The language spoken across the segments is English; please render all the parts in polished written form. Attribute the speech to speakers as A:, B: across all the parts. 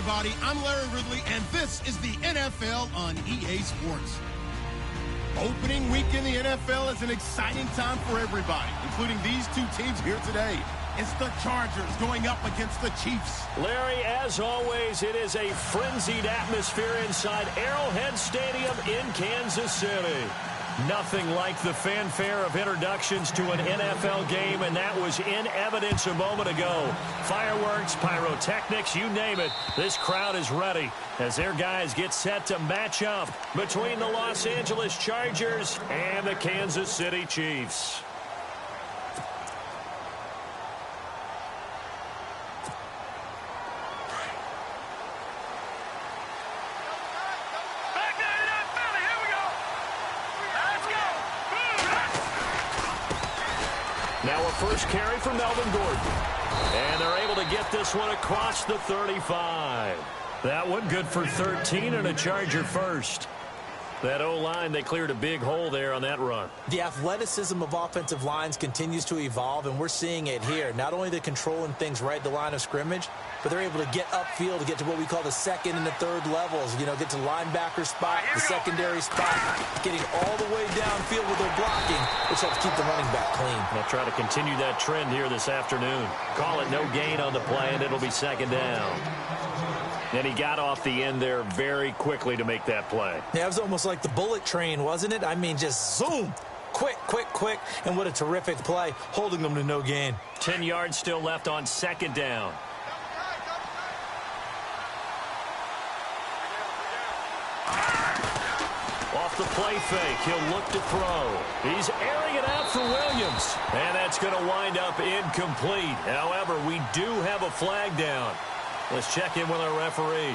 A: everybody. I'm Larry Ridley, and this is the NFL on EA Sports. Opening week in the NFL is an exciting time for everybody, including these two teams here today. It's the Chargers going up against the Chiefs.
B: Larry, as always, it is a frenzied atmosphere inside Arrowhead Stadium in Kansas City. Nothing like the fanfare of introductions to an NFL game, and that was in evidence a moment ago. Fireworks, pyrotechnics, you name it. This crowd is ready as their guys get set to match up between the Los Angeles Chargers and the Kansas City Chiefs. Now a first carry for Melvin Gordon. And they're able to get this one across the 35. That one good for 13 and a Charger first. That O-line, they cleared a big hole there on that run.
C: The athleticism of offensive lines continues to evolve, and we're seeing it here. Not only the controlling things right at the line of scrimmage, but they're able to get upfield to get to what we call the second and the third levels. You know, get to linebacker spot, the secondary spot, getting all the way downfield with their blocking, which helps keep the running back clean.
B: They'll try to continue that trend here this afternoon. Call it no gain on the play, and it'll be second down. And he got off the end there very quickly to make that play.
C: Yeah, it was almost like the bullet train, wasn't it? I mean, just zoom. Quick, quick, quick. And what a terrific play, holding them to no gain.
B: 10 yards still left on second down. Off the play fake, he'll look to throw. He's airing it out for Williams. And that's going to wind up incomplete. However, we do have a flag down. Let's check in with our referee.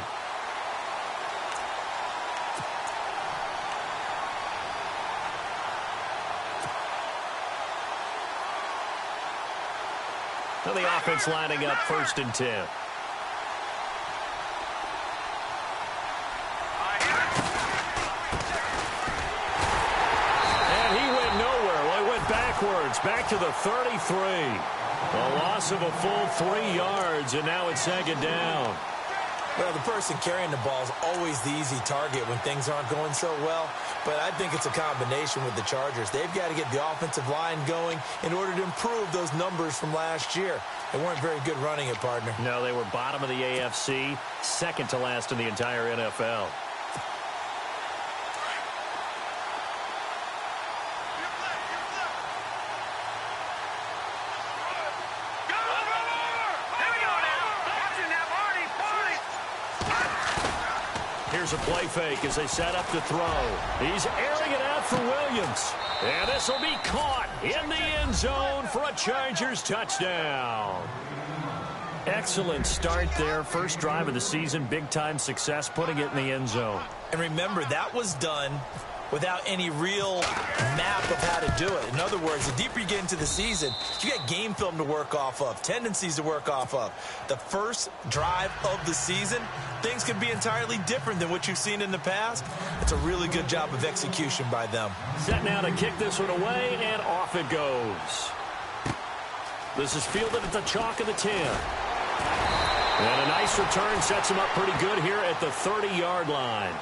B: Now the offense lining up 1st and 10. And he went nowhere. Well, he went backwards, back to the 33. A loss of a full 3 yards, and now it's second down.
C: Well, the person carrying the ball is always the easy target when things aren't going so well. But I think it's a combination with the Chargers. They've got to get the offensive line going in order to improve those numbers from last year. They weren't very good running it, partner.
B: No, they were bottom of the AFC, second to last in the entire NFL. Here's a play fake as they set up to throw. He's airing it out for Williams. And this will be caught in the end zone for a Chargers touchdown. Excellent start there. First drive of the season. Big-time success putting it in the end zone.
C: And remember, that was done without any real map of how to do it. In other words, the deeper you get into the season, you got game film to work off of, tendencies to work off of. The first drive of the season, things can be entirely different than what you've seen in the past. It's a really good job of execution by them.
B: Set now to kick this one away, and off it goes. This is fielded at the chalk of the 10. And a nice return sets him up pretty good here at the 30-yard line.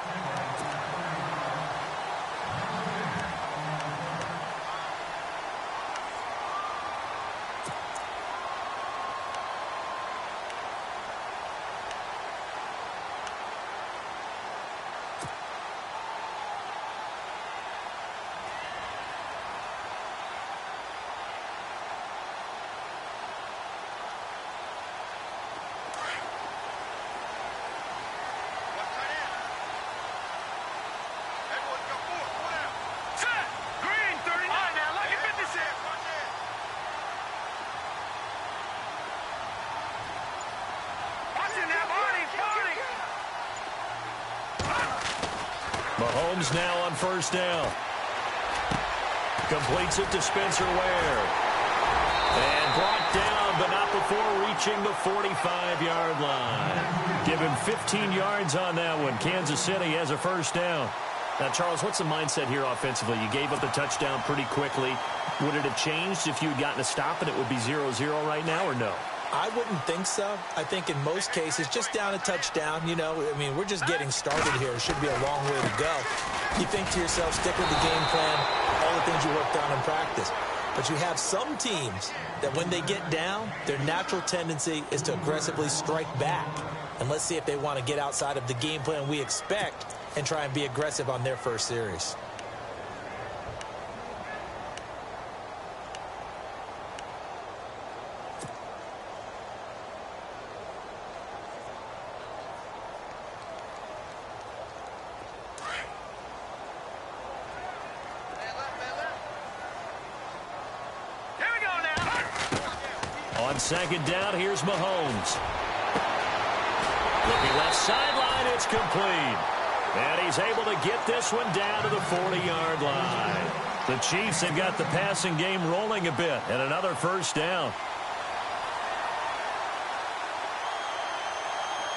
B: Mahomes now on first down. Completes it to Spencer Ware. And brought down, but not before reaching the 45-yard line. Give him 15 yards on that one. Kansas City has a first down. Now, Charles, what's the mindset here offensively? You gave up the touchdown pretty quickly. Would it have changed if you had gotten a stop and it would be 0-0 right now, or no?
C: I wouldn't think so. I think in most cases, just down a touchdown, you know, I mean, we're just getting started here. It should be a long way to go. You think to yourself, stick with the game plan, all the things you worked on in practice. But you have some teams that when they get down, their natural tendency is to aggressively strike back. And let's see if they want to get outside of the game plan we expect and try and be aggressive on their first series.
B: On second down, here's Mahomes. Looking left sideline, it's complete. And he's able to get this one down to the 40-yard line. The Chiefs have got the passing game rolling a bit, and another first down.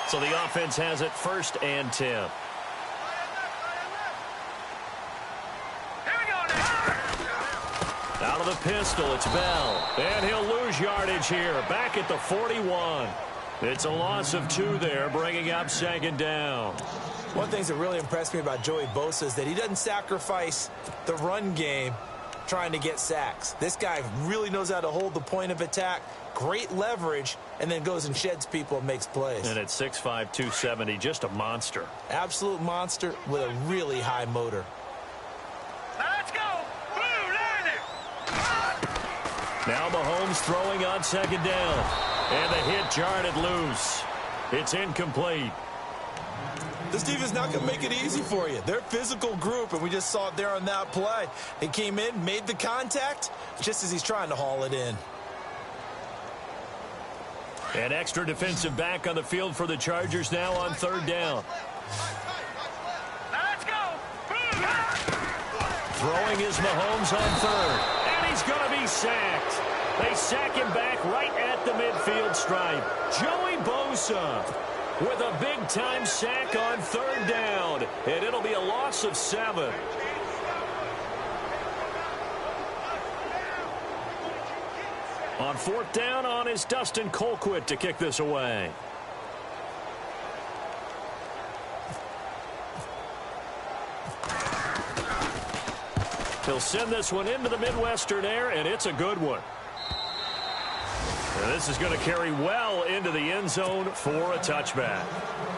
B: So the offense has it 1st and 10. Out of the pistol, it's Bell. And he'll lose yardage here. Back at the 41. It's a loss of 2 there, bringing up second down.
C: One of the things that really impressed me about Joey Bosa is that he doesn't sacrifice the run game trying to get sacks. This guy really knows how to hold the point of attack, great leverage, and then goes and sheds people and makes plays.
B: And at 6'5", 270, just a monster.
C: Absolute monster with a really high motor.
B: Now Mahomes throwing on second down. And the hit jarred loose. It's incomplete.
C: This defense is not going to make it easy for you. They're a physical group, and we just saw it there on that play. They came in, made the contact, just as he's trying to haul it in.
B: An extra defensive back on the field for the Chargers now on third down.
D: Let's go.
B: Throwing is Mahomes on third. And he's going to be sacked. They sack him back right at the midfield stripe. Joey Bosa with a big-time sack on third down. And it'll be a loss of 7. On 4th down on is Dustin Colquitt to kick this away. He'll send this one into the Midwestern air, and it's a good one. And this is going to carry well into the end zone for a touchback.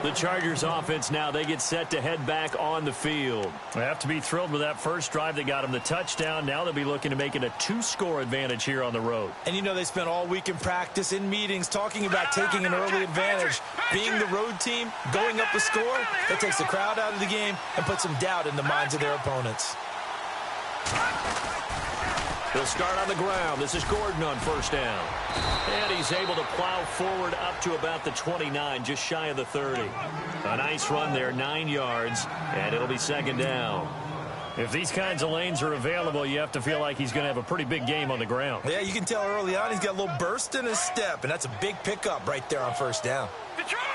B: The Chargers offense now, they get set to head back on the field. They have to be thrilled with that first drive that got them the touchdown. Now they'll be looking to make it a 2-score advantage here on the road.
C: And you know they spent all week in practice, in meetings, talking about taking an early advantage. Being the road team, going up a score, that takes the crowd out of the game and puts some doubt in the minds of their opponents.
B: He'll start on the ground. This is Gordon on first down. And he's able to plow forward up to about the 29, just shy of the 30. A nice run there, 9 yards, and it'll be second down. If these kinds of lanes are available, you have to feel like he's going to have a pretty big game on the ground.
C: Yeah, you can tell early on he's got a little burst in his step, and that's a big pickup right there on first down.
D: Detroit!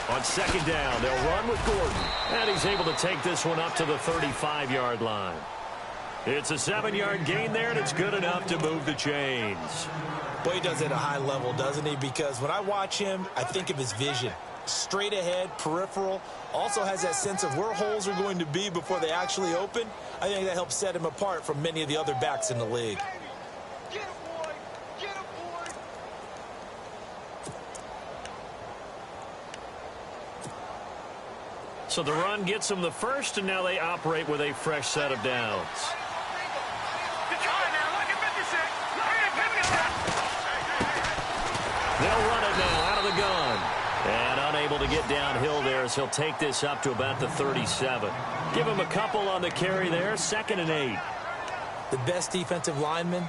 B: On second down, they'll run with Gordon. And he's able to take this one up to the 35-yard line. It's a 7-yard gain there, and it's good enough to move the chains.
C: Boy, he does it at a high level, doesn't he? Because when I watch him, I think of his vision. Straight ahead, peripheral. Also has that sense of where holes are going to be before they actually open. I think that helps set him apart from many of the other backs in the league.
B: So the run gets them the first, and now they operate with a fresh set of downs. They'll run it now out of the gun. And unable to get downhill there as he'll take this up to about the 37. Give him a couple on the carry there, 2nd and 8.
C: The best defensive linemen,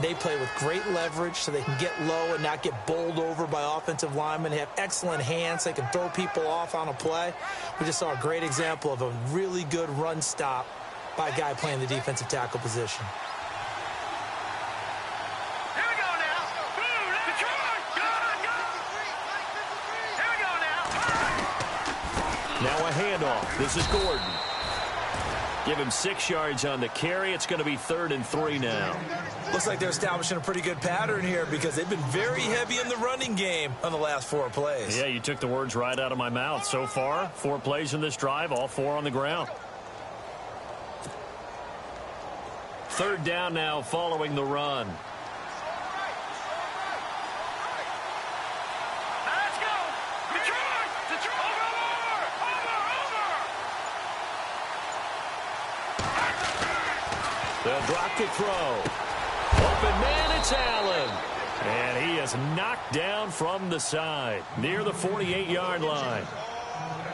C: they play with great leverage so they can get low and not get bowled over by offensive linemen. They have excellent hands. They can throw people off on a play. We just saw a great example of a really good run stop by a guy playing the defensive tackle position.
D: Here we go now. Detroit! Here we go now.
B: Now a handoff. This is Gordon. Give him 6 yards on the carry. It's going to be 3rd and 3 now.
C: Looks like they're establishing a pretty good pattern here because they've been very heavy in the running game on the last 4 plays.
B: Yeah, you took the words right out of my mouth. So far, 4 plays in this drive, all 4 on the ground. 3rd down now following the run.
D: Let's go! Detroit! Detroit! Over!
B: They'll drop to throw. Open man, it's Allen. And he is knocked down from the side near the 48-yard line.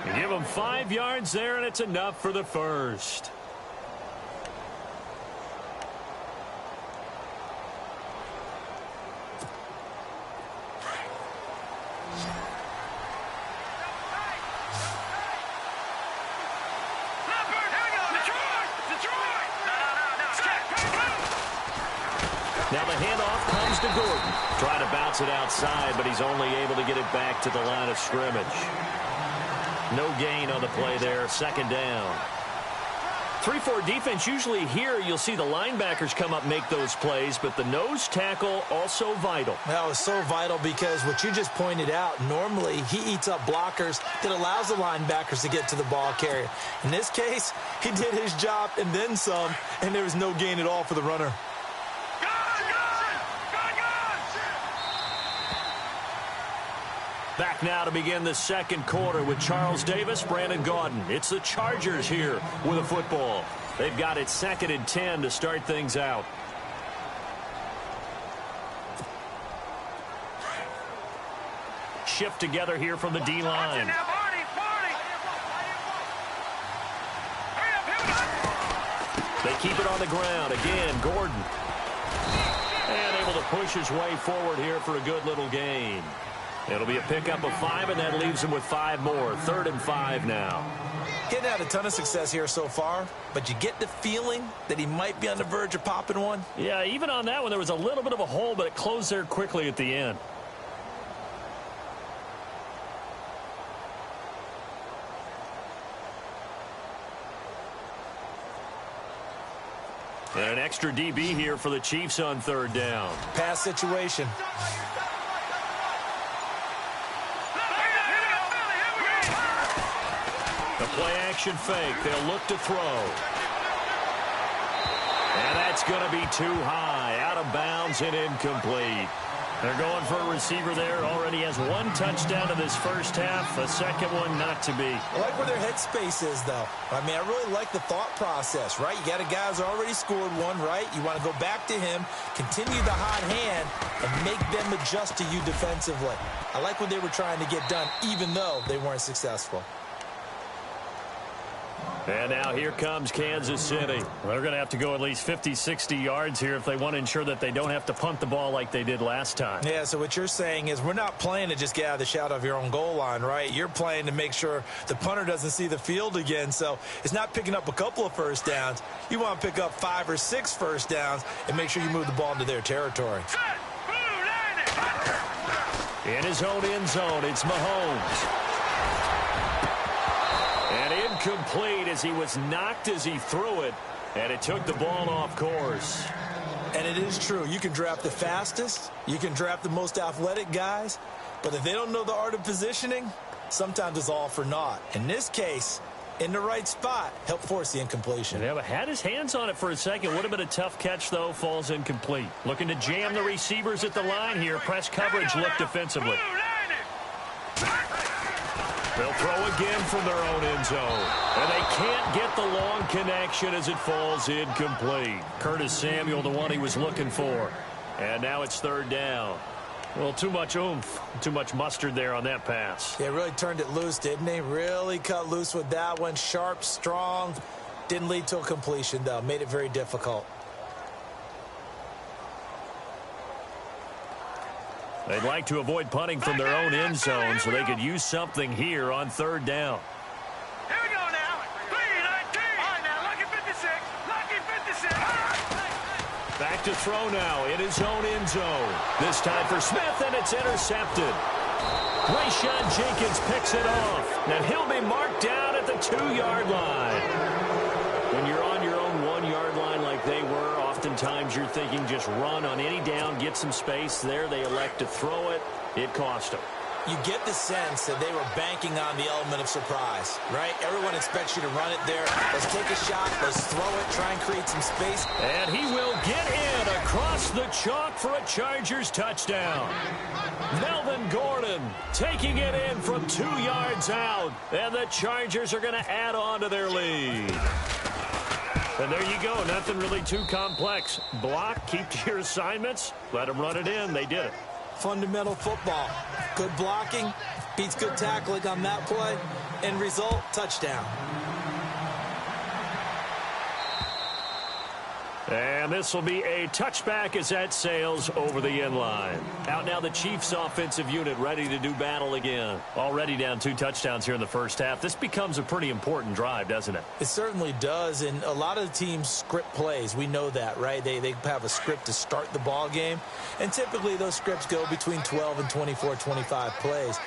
B: You give him 5 yards there, and it's enough for the first. Now the handoff comes to Gordon. Trying to bounce it outside, but he's only able to get it back to the line of scrimmage. No gain on the play there. 2nd down. 3-4 defense, usually here you'll see the linebackers come up and make those plays, but the nose tackle also vital.
C: That was so vital because what you just pointed out, normally he eats up blockers that allows the linebackers to get to the ball carrier. In this case, he did his job and then some, and there was no gain at all for the runner.
B: Back now to begin the 2nd quarter with Charles Davis, Brandon Gaudin. It's the Chargers here with a football. They've got it 2nd and 10 to start things out. Shift together here from the D-line. They keep it on the ground. Again, Gordon. And able to push his way forward here for a good little gain. It'll be a pickup of 5, and that leaves him with 5 more. 3rd and 5 now.
C: Getting had a ton of success here so far, but you get the feeling that he might be on the verge of popping one.
B: Yeah, even on that one, there was a little bit of a hole, but it closed there quickly at the end. And an extra DB here for the Chiefs on 3rd down.
C: Pass situation.
B: The play-action fake. They'll look to throw. And that's going to be too high. Out of bounds and incomplete. They're going for a receiver there. Already has 1 touchdown in this first half. A second one not to be.
C: I like where their headspace is, though. I mean, I really like the thought process, right? You got a guy who's already scored 1, right? You want to go back to him, continue the hot hand, and make them adjust to you defensively. I like what they were trying to get done, even though they weren't successful.
B: And now here comes Kansas City. They're going to have to go at least 50, 60 yards here if they want to ensure that they don't have to punt the ball like they did last time.
C: Yeah, so what you're saying is we're not playing to just get out of the shadow of your own goal line, right? You're playing to make sure the punter doesn't see the field again. So it's not picking up a couple of first downs. You want to pick up 5 or 6 first downs and make sure you move the ball into their territory.
B: In his own end zone, it's Mahomes. And incomplete as he was knocked as he threw it, and it took the ball off course.
C: And it is true. You can draft the fastest. You can draft the most athletic guys. But if they don't know the art of positioning, sometimes it's all for naught. In this case, in the right spot, helped force the incompletion.
B: Yeah, but had his hands on it for a second. Would have been a tough catch, though. Falls incomplete. Looking to jam the receivers at the line here. Press coverage look defensively. They'll throw again from their own end zone. And they can't get the long connection as it falls incomplete. Curtis Samuel, the one he was looking for. And now it's 3rd down. Well, too much oomph, too much mustard there on that pass.
C: Yeah, really turned it loose, didn't he? Really cut loose with that one. Sharp, strong. Didn't lead to a completion, though. Made it very difficult.
B: They'd like to avoid punting from their own end zone so they could use something here on 3rd down.
D: Here we go now. 3-19. All right, now, lucky 56. Lucky 56.
B: Back to throw now in his own end zone. This time for Smith, and it's intercepted. Rayshawn Jenkins picks it off, and he'll be marked down at the 2-yard line. When you're on your own 1-yard line like they were, oftentimes you're thinking just run on any down, get some space. There they elect to throw it. It cost them.
C: You get the sense that they were banking on the element of surprise, right? Everyone expects you to run it there. Let's take a shot. Let's throw it. Try and create some space.
B: And he will get in across the chalk for a Chargers touchdown. Melvin Gordon taking it in from 2 yards out. And the Chargers are going to add on to their lead. And there you go. Nothing really too complex. Block, keep to your assignments, let them run it in. They did it.
C: Fundamental football. Good blocking beats good tackling on that play. End result, touchdown.
B: And this will be a touchback as that sails over the end line. Out now the Chiefs offensive unit ready to do battle again. Already down 2 touchdowns here in the first half. This becomes a pretty important drive, doesn't it?
C: It certainly does, and a lot of the teams script plays. We know that, right? They have a script to start the ball game, and typically those scripts go between 12 and 24, 25 plays.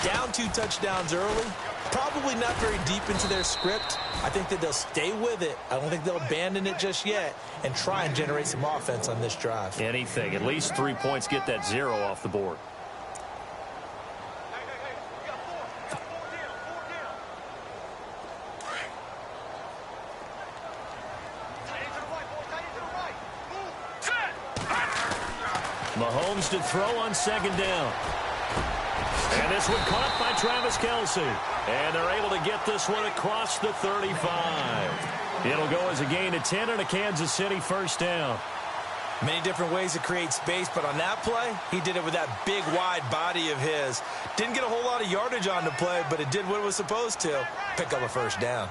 C: Down 2 touchdowns early, probably not very deep into their script. I think that they'll stay with it. I don't think they'll abandon it just yet and try and generate some offense on this drive.
B: Anything. At least 3 points, get that 0 off the board. Mahomes to throw on 2nd down. And this one caught by Travis Kelce. And they're able to get this one across the 35. It'll go as a gain of 10 and a Kansas City 1st down.
C: Many different ways to create space, but on that play, he did it with that big, wide body of his. Didn't get a whole lot of yardage on the play, but it did what it was supposed to. Pick up a 1st down.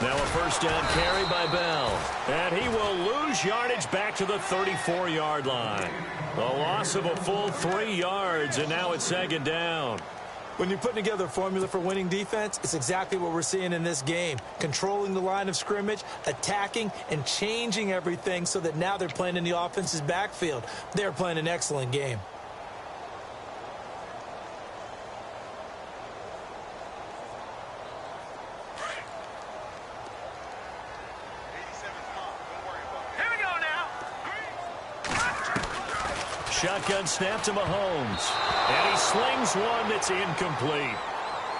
B: Now a 1st down carry by Bell. And he will lose yardage back to the 34-yard line. A loss of a full 3 yards, and now it's 2nd down.
C: When you're putting together a formula for winning defense, it's exactly what we're seeing in this game. Controlling the line of scrimmage, attacking, and changing everything so that now they're playing in the offense's backfield. They're playing an excellent game.
B: Shotgun snap to Mahomes. And he slings one that's incomplete.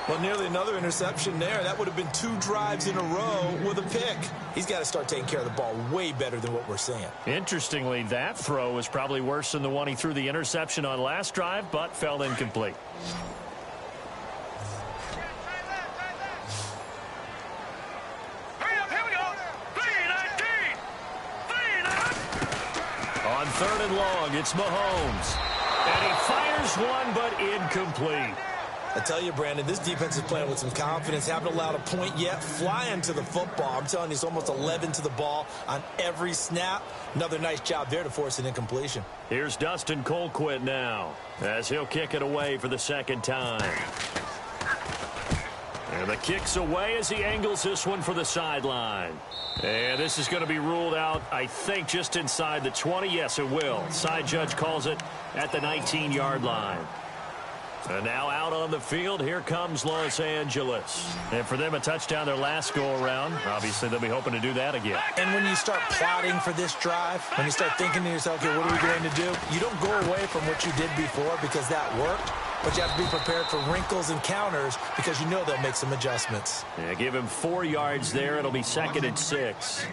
C: Well, nearly another interception there. That would have been 2 drives in a row with a pick. He's got to start taking care of the ball way better than what we're seeing.
B: Interestingly, that throw was probably worse than the one he threw the interception on last drive, but fell incomplete. On 3rd and long, it's Mahomes. And he fires one, but incomplete.
C: I tell you, Brandon, this defense is playing with some confidence. Haven't allowed a point yet. Flying to the football. I'm telling you, it's almost 11 to the ball on every snap. Another nice job there to force an incompletion.
B: Here's Dustin Colquitt now, as he'll kick it away for the 2nd time. And the kick's away as he angles this one for the sideline. And this is going to be ruled out, I think, just inside the 20. Yes, it will. Side judge calls it at the 19-yard line. And now out on the field, here comes Los Angeles. And for them, a touchdown their last go-around. Obviously, they'll be hoping to do that again.
C: And when you start plotting for this drive, when you start thinking to yourself, okay, what are we going to do? You don't go away from what you did before because that worked. But you have to be prepared for wrinkles and counters because you know they'll make some adjustments.
B: Yeah, give him 4 yards there. It'll be 2nd and 6.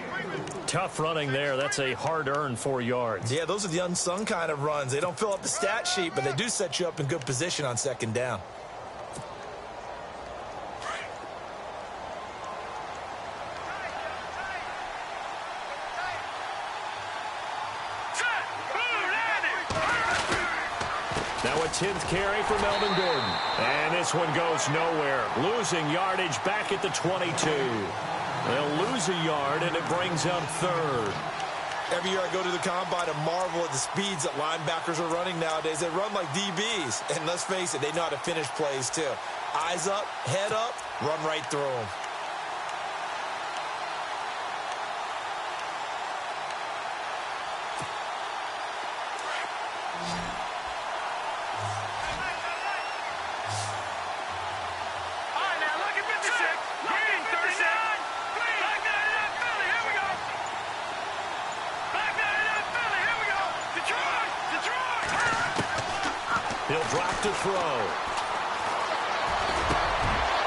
B: Tough running there. That's a hard-earned 4 yards.
C: Yeah, those are the unsung kind of runs. They don't fill up the stat sheet, but they do set you up in good position on 2nd down.
B: Now a 10th carry for Melvin Gordon. And this one goes nowhere. Losing yardage back at the 22. They'll lose a yard, and it brings up 3rd.
C: Every year I go to the combine and marvel at the speeds that linebackers are running nowadays. They run like DBs. And let's face it, they know how to finish plays too. Eyes up, head up, run right through them.
B: He'll drop to throw.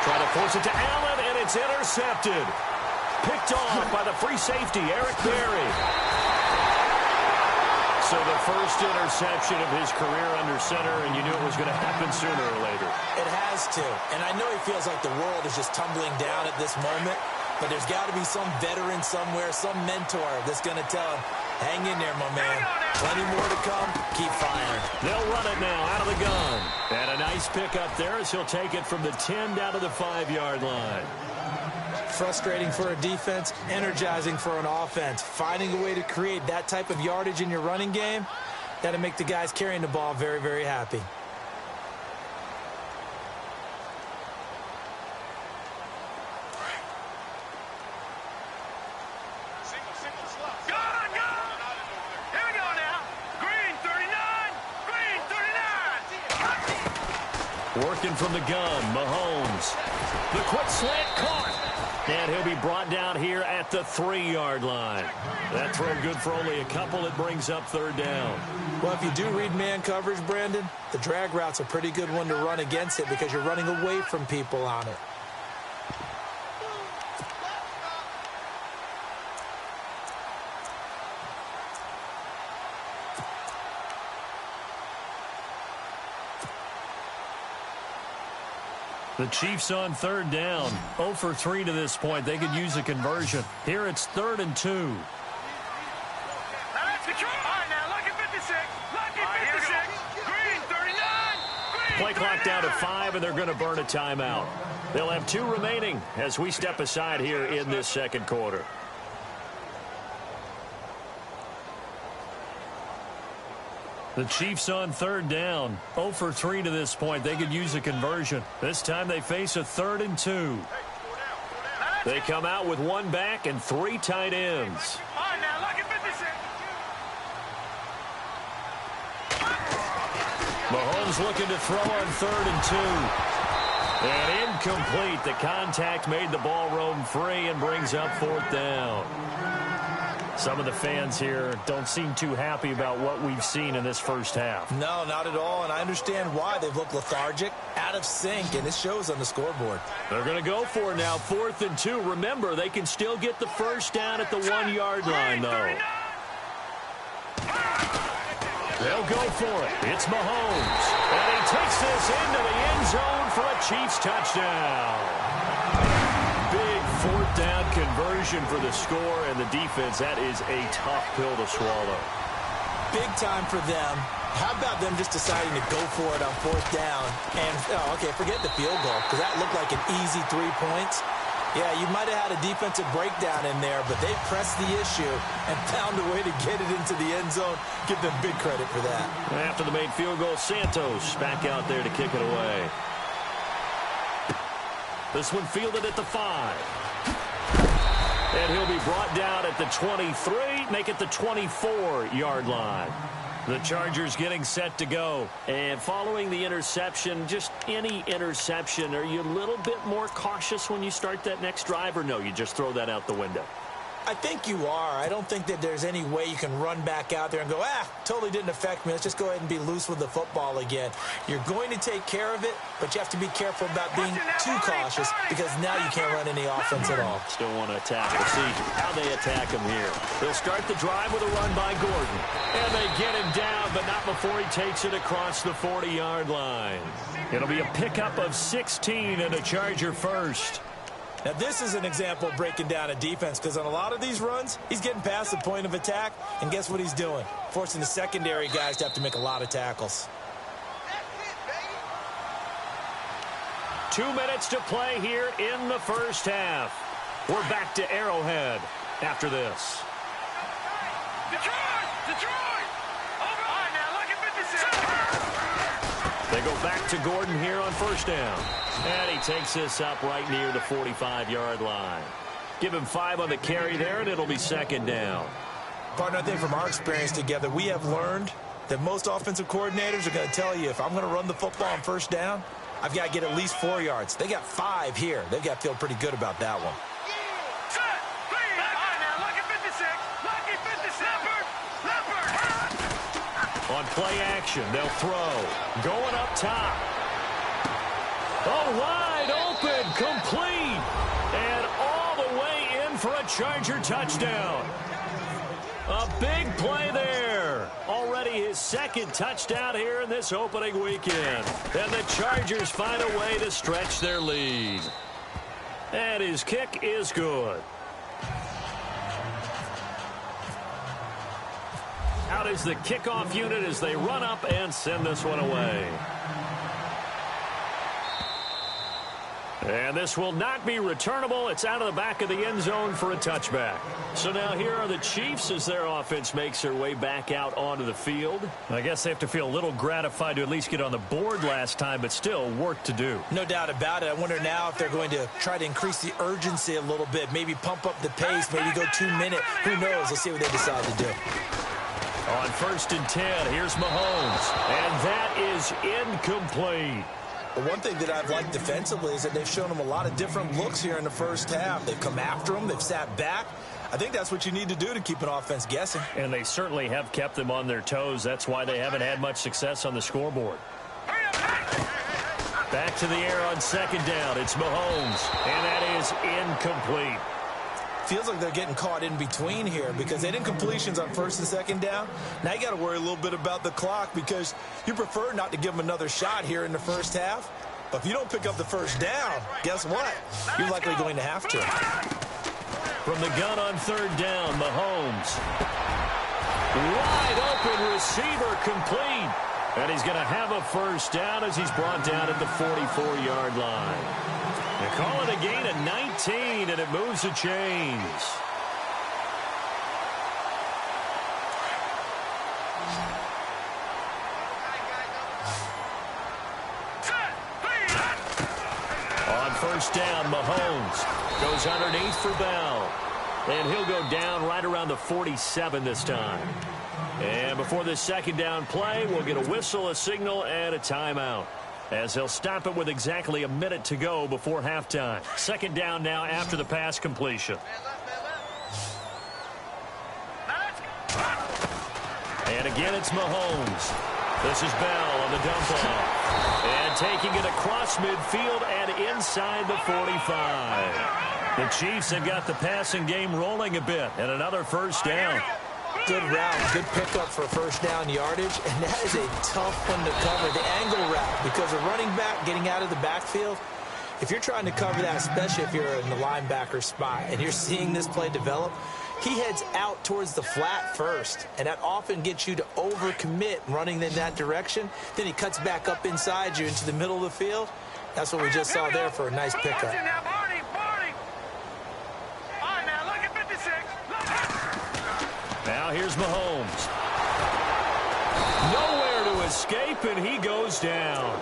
B: Try to force it to Allen, and it's intercepted. Picked off by the free safety, Eric Berry. So the first interception of his career under center, and you knew it was going to happen sooner or later.
C: It has to. And I know he feels like the world is just tumbling down at this moment, but there's got to be some veteran somewhere, some mentor that's going to tell him, hang in there, my man. Plenty more to come. Keep firing.
B: They'll run it now out of the gun. And a nice pickup there as he'll take it from the 10 down to the 5-yard line.
C: Frustrating for a defense, energizing for an offense. Finding a way to create that type of yardage in your running game, that'll make the guys carrying the ball very, very happy.
B: Working from the gun, Mahomes. The quick slant caught. And he'll be brought down here at the 3-yard line. That throw good for only a couple. It brings up 3rd down.
C: Well, if you do read man coverage, Brandon, the drag route's a pretty good one to run against it because you're running away from people on it.
B: The Chiefs on 3rd down. 0 for 3 to this point. They could use a conversion. Here it's 3rd and 2.
D: Now that's control. All right, now lucky 56. Lucky 56. Green 39. Green
B: Play clock down to 5, and they're going to burn a timeout. They'll have 2 remaining as we step aside here in this 2nd quarter. The Chiefs on 3rd down. 0 for 3 to this point. They could use a conversion. This time they face a 3rd and 2. They come out with 1 back and 3 tight ends.
D: All right, now lucky 56.
B: Mahomes looking to throw on 3rd and 2. And incomplete. The contact made the ball roam free and brings up 4th down. Some of the fans here don't seem too happy about what we've seen in this first half.
C: No, not at all, and I understand why. They've looked lethargic, out of sync, and it shows on the scoreboard.
B: They're going to go for it now, 4th and 2. Remember, they can still get the first down at the 1-yard line, though. They'll go for it. It's Mahomes. And he takes this into the end zone for a Chiefs touchdown. Big 4th down conversion for the score, and the defense, that is a tough pill to swallow.
C: Big time for them. How about them just deciding to go for it on 4th down? And, okay, forget the field goal, because that looked like an easy 3 points. Yeah, you might have had a defensive breakdown in there, but they pressed the issue and found a way to get it into the end zone. Give them big credit for that.
B: After the made field goal, Santos back out there to kick it away. This one fielded at the 5. And he'll be brought down at the 23, make it the 24-yard line. The Chargers getting set to go. And following the interception, just any interception, are you a little bit more cautious when you start that next drive, or no, you just throw that out the window?
C: I think you are. I don't think that there's any way you can run back out there and go, totally didn't affect me. Let's just go ahead and be loose with the football again. You're going to take care of it, but you have to be careful about being too cautious because now you can't run any offense at all.
B: Still want to attack the siege. How they attack him here. They'll start the drive with a run by Gordon. And they get him down, but not before he takes it across the 40-yard line. It'll be a pickup of 16 and a Charger first.
C: Now, this is an example of breaking down a defense because on a lot of these runs, he's getting past the point of attack, and guess what he's doing? Forcing the secondary guys to have to make a lot of tackles.
B: 2 minutes to play here in the first half. We're back to Arrowhead after this.
D: Detroit! Over. All right, now look at 56.
B: They go back to Gordon here on 1st down. And he takes this up right near the 45-yard line. Give him 5 on the carry there, and it'll be 2nd down.
C: Partner, I think from our experience together, we have learned that most offensive coordinators are going to tell you, if I'm going to run the football on 1st down, I've got to get at least 4 yards. They got 5 here. They've got to feel pretty good about that one.
B: On play action, they'll throw. Going up top. Oh, wide open, complete. And all the way in for a Charger touchdown. A big play there. Already his second touchdown here in this opening weekend. And the Chargers find a way to stretch their lead. And his kick is good. Out is the kickoff unit as they run up and send this one away. And this will not be returnable. It's out of the back of the end zone for a touchback. So now here are the Chiefs as their offense makes their way back out onto the field. I guess they have to feel a little gratified to at least get on the board last time, but still work to do.
C: No doubt about it. I wonder now if they're going to try to increase the urgency a little bit, maybe pump up the pace, maybe go 2 minutes. Who knows? Let's see what they decide to do.
B: On 1st and 10, here's Mahomes. And that is incomplete.
C: But one thing that I've liked defensively is that they've shown them a lot of different looks here in the first half. They've come after them. They've sat back. I think that's what you need to do to keep an offense guessing.
B: And they certainly have kept them on their toes. That's why they haven't had much success on the scoreboard. Back to the air on 2nd down. It's Mahomes. And that is incomplete.
C: Feels like they're getting caught in between here because they didn't completions on 1st and 2nd down. Now you got to worry a little bit about the clock because you prefer not to give them another shot here in the first half. But if you don't pick up the 1st down, guess what? You're likely going to have to.
B: From the gun on 3rd down, Mahomes. Wide open receiver complete. And he's going to have a 1st down as he's brought down at the 44-yard line. They call it a gain of 19, and it moves the chains. On 1st down, Mahomes goes underneath for Bell. And he'll go down right around the 47 this time. And before this 2nd down play, we'll get a whistle, a signal, and a timeout, as they'll stop it with exactly a minute to go before halftime. 2nd down now after the pass completion. And again, it's Mahomes. This is Bell on the dump off. And taking it across midfield and inside the 45. The Chiefs have got the passing game rolling a bit, and another 1st down.
C: Good route, good pickup for 1st down yardage, and that is a tough one to cover, the angle route, because a running back getting out of the backfield, if you're trying to cover that, especially if you're in the linebacker spot, and you're seeing this play develop, he heads out towards the flat first, and that often gets you to overcommit running in that direction. Then he cuts back up inside you into the middle of the field. That's what we just saw there for a nice pickup.
B: Now here's Mahomes. Nowhere to escape, and he goes down.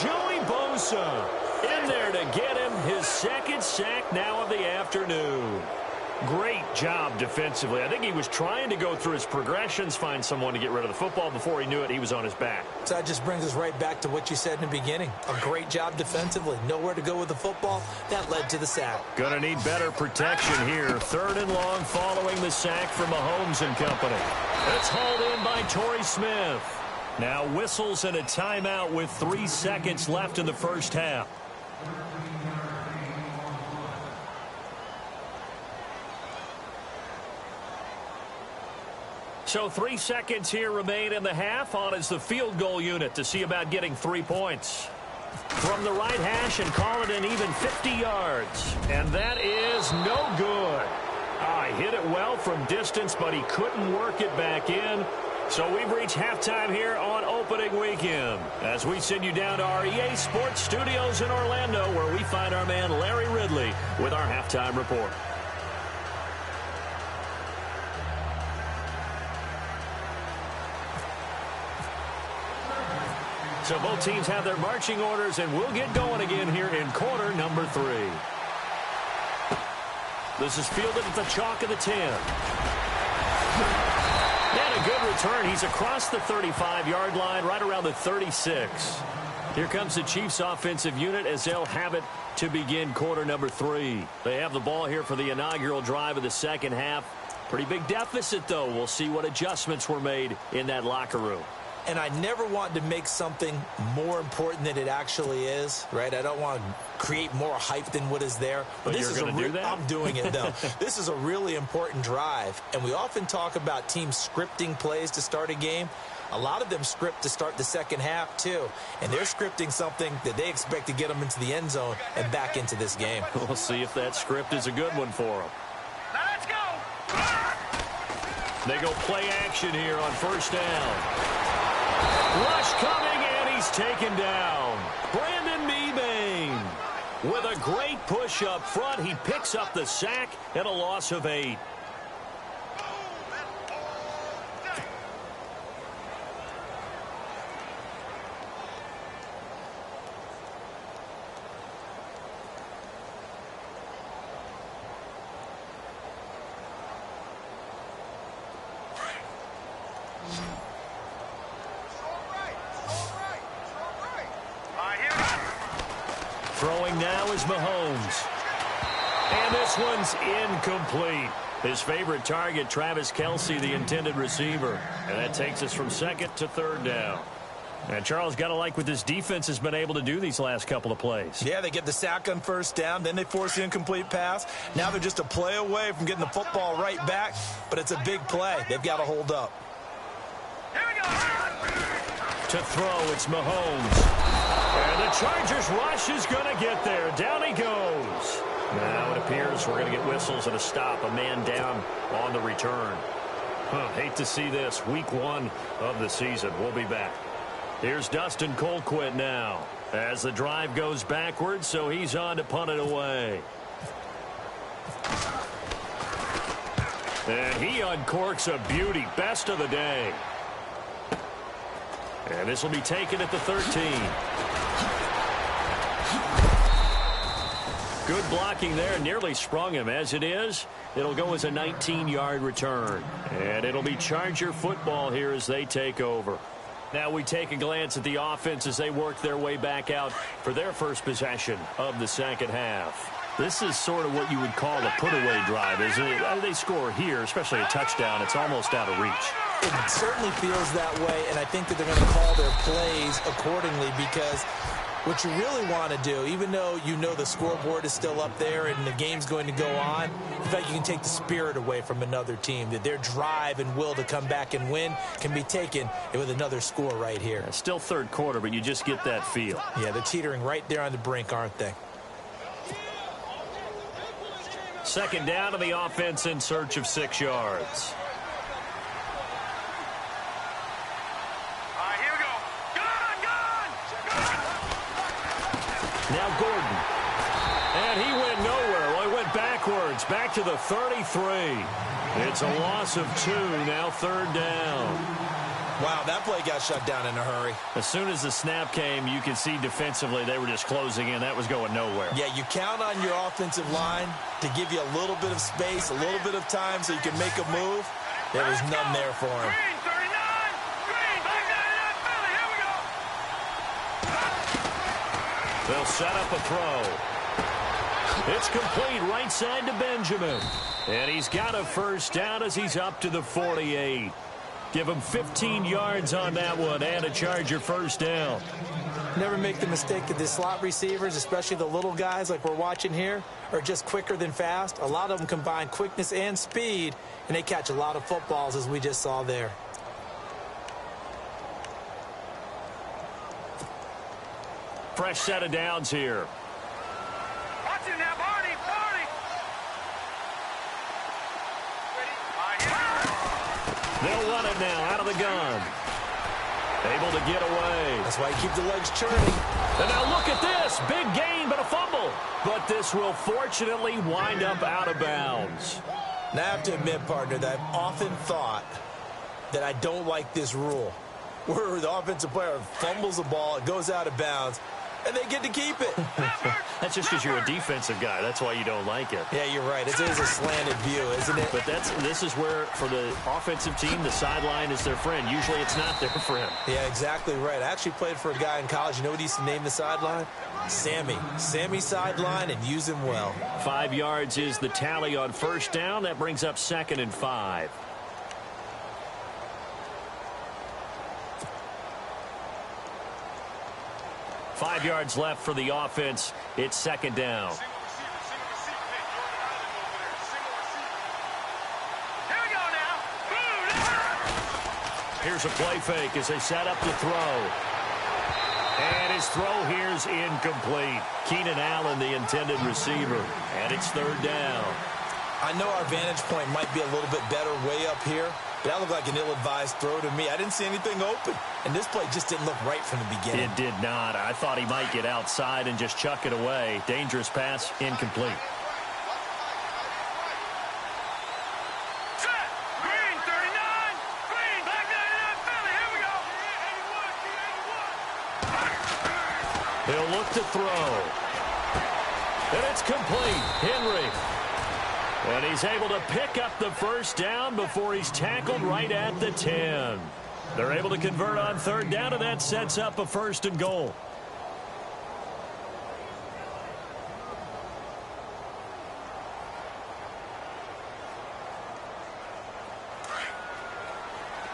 B: Joey Bosa in there to get him his 2nd sack now of the afternoon. Great job defensively. I think he was trying to go through his progressions, find someone to get rid of the football. Before he knew it, he was on his back.
C: So that just brings us right back to what you said in the beginning. A great job defensively. Nowhere to go with the football. That led to the sack.
B: Gonna need better protection here. 3rd and long following the sack from Mahomes and company. It's hauled in by Torrey Smith. Now whistles and a timeout with 3 seconds left in the 1st half. So 3 seconds here remain in the half. On is the field goal unit to see about getting 3 points. From the right hash and call it an even 50 yards. And that is no good. He hit it well from distance, but he couldn't work it back in. So we've reached halftime here on opening weekend, as we send you down to our EA Sports Studios in Orlando, where we find our man Larry Ridley with our halftime report. So both teams have their marching orders, and we'll get going again here in quarter number 3. This is fielded at the chalk of the 10. And a good return. He's across the 35-yard line, right around the 36. Here comes the Chiefs offensive unit as they'll have it to begin quarter number 3. They have the ball here for the inaugural drive of the 2nd half. Pretty big deficit, though. We'll see what adjustments were made in that locker room.
C: and I never want to make something more important than it actually is, right? I don't want to create more hype than what is there.
B: But this is do that?
C: I'm doing it, though. This is a really important drive, and we often talk about teams scripting plays to start a game. A lot of them script to start the second half, too. And they're scripting something that they expect to get them into the end zone and back into this game.
B: We'll see if that script is a good one for them.
D: Now let's go.
B: They go play action here on first down. Rush coming, and he's taken down. Brandon Mebane with a great push up front. He picks up the sack and a loss of 8. Throwing now is Mahomes. And this one's incomplete. His favorite target, Travis Kelce, the intended receiver. And that takes us from second to third down. And Charles, got to like what this defense has been able to do these last couple of plays.
C: Yeah, they get the sack on first down, then they force the incomplete pass. Now they're just a play away from getting the football right back, but it's a big play. They've got to hold up.
D: Here we go.
B: To throw, it's Mahomes. And the Chargers rush is going to get there. Down he goes. Now it appears we're going to get whistles and a stop. A man down on the return. Hate to see this. Week 1 of the season. We'll be back. Here's Dustin Colquitt now as the drive goes backwards, so he's on to punt it away. And he uncorks a beauty. Best of the day. And this will be taken at the 13. Good blocking there. Nearly sprung him. As it is, it'll go as a 19-yard return. And it'll be Charger football here as they take over. Now we take a glance at the offense as they work their way back out for their first possession of the second half. This is sort of what you would call a put-away drive, isn't it? They score here, especially a touchdown. It's almost out of reach.
C: It certainly feels that way, and I think that they're going to call their plays accordingly because what you really want to do, even though you know the scoreboard is still up there and the game's going to go on, in fact, you can take the spirit away from another team, that their drive and will to come back and win can be taken with another score right here.
B: It's still third quarter, but you just get that feel.
C: Yeah, they're teetering right there on the brink, aren't they?
B: Second down to the offense in search of 6 yards. Now Gordon. And he went nowhere. Well, he went backwards. Back to the 33. It's a loss of 2. Now third down.
C: Wow, that play got shut down in a hurry.
B: As soon as the snap came, you could see defensively they were just closing in. That was going nowhere.
C: Yeah, you count on your offensive line to give you a little bit of space, a little bit of time so you can make a move. There was none there for him.
B: They'll set up a throw. It's complete right side to Benjamin. And he's got a first down as he's up to the 48. Give him 15 yards on that one and a Charger first down.
C: Never make the mistake that the slot receivers, especially the little guys like we're watching here, are just quicker than fast. A lot of them combine quickness and speed, and they catch a lot of footballs as we just saw there.
B: Fresh set of downs here.
D: Watch him now, Barney.
B: They'll run it now out of the gun. Able to get away.
C: That's why you keep the legs churning.
B: And now look at this. Big gain, but a fumble. But this will fortunately wind up out of bounds.
C: Now, I have to admit, partner, that I've often thought that I don't like this rule, where the offensive player fumbles the ball, it goes out of bounds, and they get to keep it.
B: That's just because you're a defensive guy. That's why you don't like it.
C: Yeah, you're right. It is a slanted view, isn't it?
B: But this is where, for the offensive team, the sideline is their friend. Usually it's not their friend.
C: Yeah, exactly right. I actually played for a guy in college. You know what he used to name the sideline? Sammy. Sammy sideline, and use him well. 5
B: yards is the tally on first down. That brings up 2nd and 5. 5 yards left for the offense. It's second down.
D: Here we go now.
B: Here's a play fake as they set up to throw. And his throw here's incomplete. Keenan Allen, the intended receiver. And it's third down.
C: I know our vantage point might be a little bit better way up here, but that looked like an ill-advised throw to me. I didn't see anything open, and this play just didn't look right from the beginning.
B: It did not. I thought he might get outside and just chuck it away. Dangerous pass, incomplete.
D: Set. Green, 39. Green, back 99, Philly. Here we go.
B: He'll look to throw. And it's complete. Henry. And he's able to pick up the first down before he's tackled right at the 10. They're able to convert on third down, and that sets up a first and goal.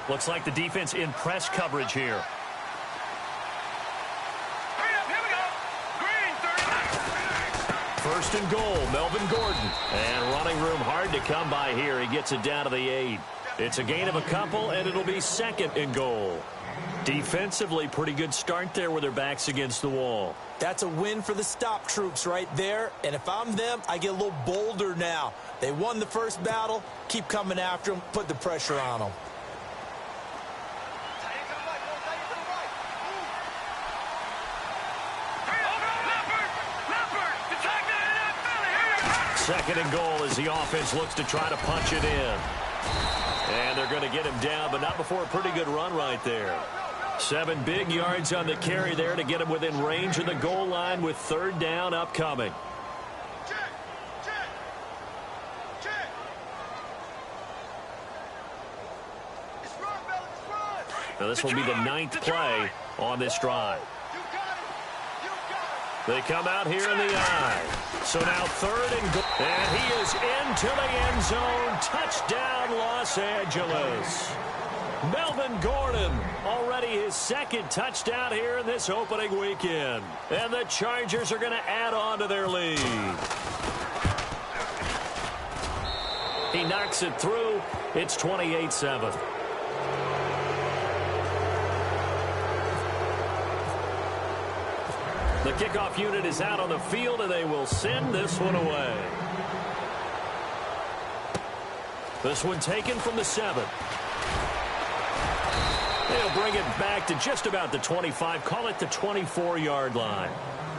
B: Looks like the defense in press coverage here. First and goal, Melvin Gordon. And running room hard to come by here. He gets it down to the 8. It's a gain of a couple, and it'll be second and goal. Defensively, pretty good start there with their backs against the wall.
C: That's a win for the stop troops right there. And if I'm them, I get a little bolder now. They won the first battle. Keep coming after them. Put the pressure on them.
B: Second and goal as the offense looks to try to punch it in. And they're going to get him down, but not before a pretty good run right there. 7 big yards on the carry there to get him within range of the goal line with third down upcoming. Now this will be the 9th play on this drive. They come out here in the eye. So now third and goal. And he is into the end zone. Touchdown, Los Angeles. Melvin Gordon, already his second touchdown here in this opening weekend. And the Chargers are going to add on to their lead. He knocks it through. It's 28-7. The kickoff unit is out on the field, and they will send this one away. This one taken from the 7. They'll bring it back to just about the 25, call it the 24-yard line.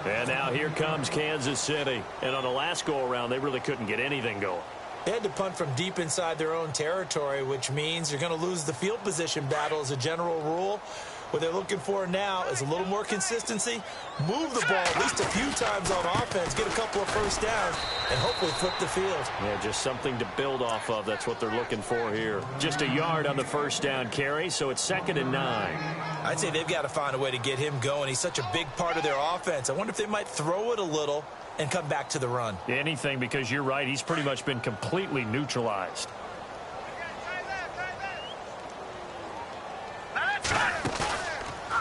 B: And now here comes Kansas City. And on the last go-around, they really couldn't get anything going.
C: They had to punt from deep inside their own territory, which means you're going to lose the field position battle as a general rule. What they're looking for now is a little more consistency, move the ball at least a few times on offense, get a couple of first downs, and hopefully flip the field.
B: Yeah, just something to build off of. That's what they're looking for here. Just a yard on the first down carry, so it's 2nd and 9.
C: I'd say they've got to find a way to get him going. He's such a big part of their offense. I wonder if they might throw it a little and come back to the run.
B: Anything, because you're right. He's pretty much been completely neutralized.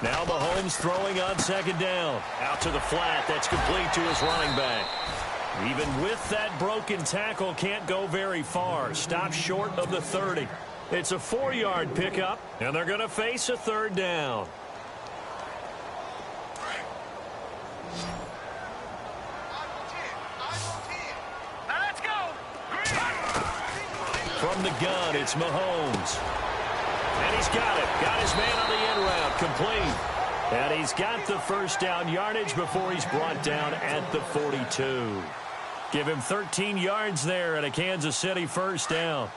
B: Now Mahomes throwing on second down. Out to the flat. That's complete to his running back. Even with that broken tackle, can't go very far. Stops short of the 30. It's a 4-yard pickup, and they're going to face a third down. From the gun, it's Mahomes. And he's got it. Got his man on the end route. Complete. And he's got the first down yardage before he's brought down at the 42. Give him 13 yards there at a Kansas City first down.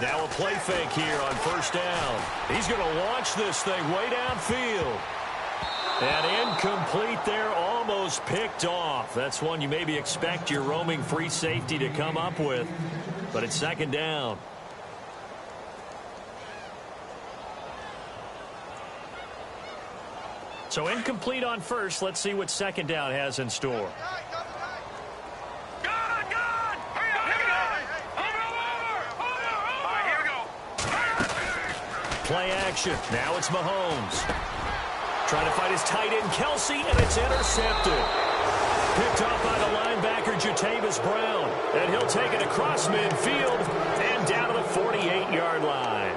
B: Now a play fake here on first down. He's going to launch this thing way downfield. And incomplete there, almost picked off. That's one you maybe expect your roaming free safety to come up with. But it's second down. So incomplete on first. Let's see what second down has in store. play action. Now it's Mahomes. Trying to find his tight end, Kelsey, and it's intercepted. Picked off by the linebacker, Jatavis Brown. And he'll take it across midfield and down to the 48-yard line.